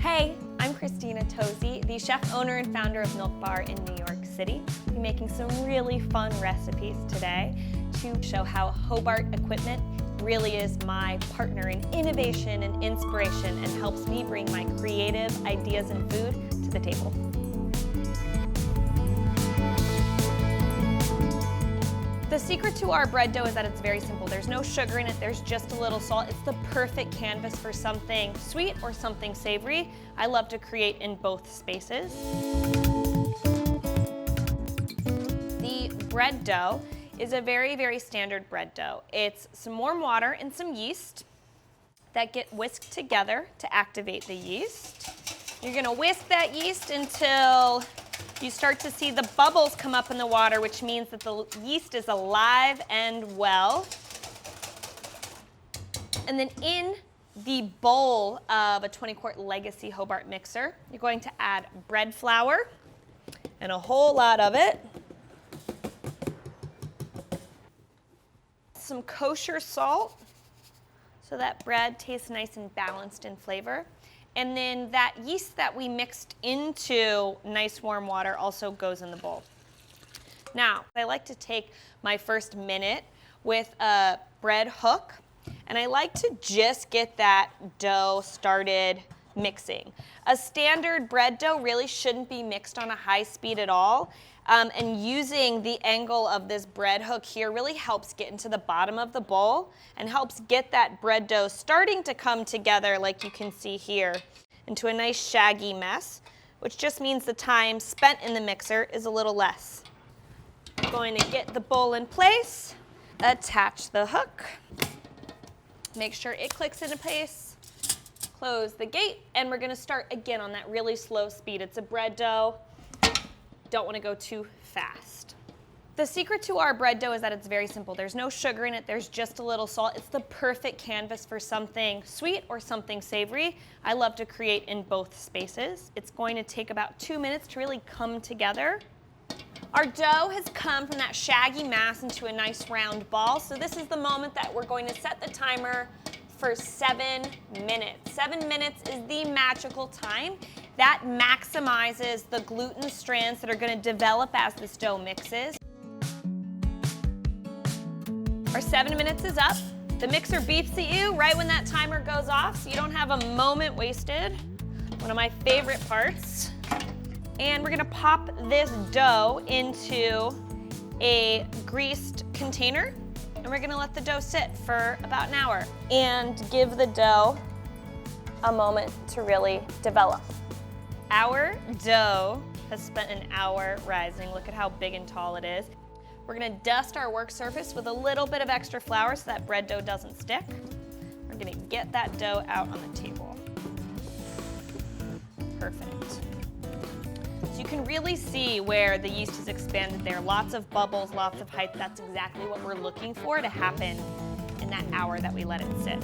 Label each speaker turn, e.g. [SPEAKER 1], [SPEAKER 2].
[SPEAKER 1] Hey, I'm Christina Tosi, the chef, owner, and founder of Milk Bar in New York City. We're making some really fun recipes today to show how Hobart equipment really is my partner in innovation and inspiration and helps me bring my creative ideas and food to the table. The secret to our bread dough is that it's very simple. There's no sugar in it, there's just a little salt. It's the perfect canvas for something sweet or something savory. I love to create in both spaces. The bread dough is a very, very standard bread dough. It's some warm water and some yeast that get whisked together to activate the yeast. You're gonna whisk that yeast until you start to see the bubbles come up in the water, which means that the yeast is alive and well. And then in the bowl of a 20-quart Legacy Hobart mixer, you're going to add bread flour and a whole lot of it. Some kosher salt so that bread tastes nice and balanced in flavor. And then that yeast that we mixed into nice warm water also goes in the bowl. Now, I like to take my first minute with a bread hook, and I like to just get that dough started mixing. A standard bread dough really shouldn't be mixed on a high speed at all. And using the angle of this bread hook here really helps get into the bottom of the bowl and helps get that bread dough starting to come together, like you can see here, into a nice shaggy mess, which just means the time spent in the mixer is a little less. I'm going to get the bowl in place, attach the hook, make sure it clicks into place, close the gate, and we're gonna start again on that really slow speed. It's a bread dough. Don't want to go too fast. The secret to our bread dough is that it's very simple. There's no sugar in it, there's just a little salt. It's the perfect canvas for something sweet or something savory. I love to create in both spaces. It's going to take about 2 minutes to really come together. Our dough has come from that shaggy mass into a nice round ball, so this is the moment that we're going to set the timer for 7 minutes. 7 minutes is the magical time. That maximizes the gluten strands that are going to develop as this dough mixes. Our 7 minutes is up. The mixer beeps at you right when that timer goes off, so you don't have a moment wasted. One of my favorite parts. And we're going to pop this dough into a greased container, and we're going to let the dough sit for about an hour and give the dough a moment to really develop. Our dough has spent an hour rising. Look at how big and tall it is. We're gonna dust our work surface with a little bit of extra flour so that bread dough doesn't stick. We're gonna get that dough out on the table. Perfect. So you can really see where the yeast has expanded there. Lots of bubbles, lots of height. That's exactly what we're looking for to happen in that hour that we let it sit.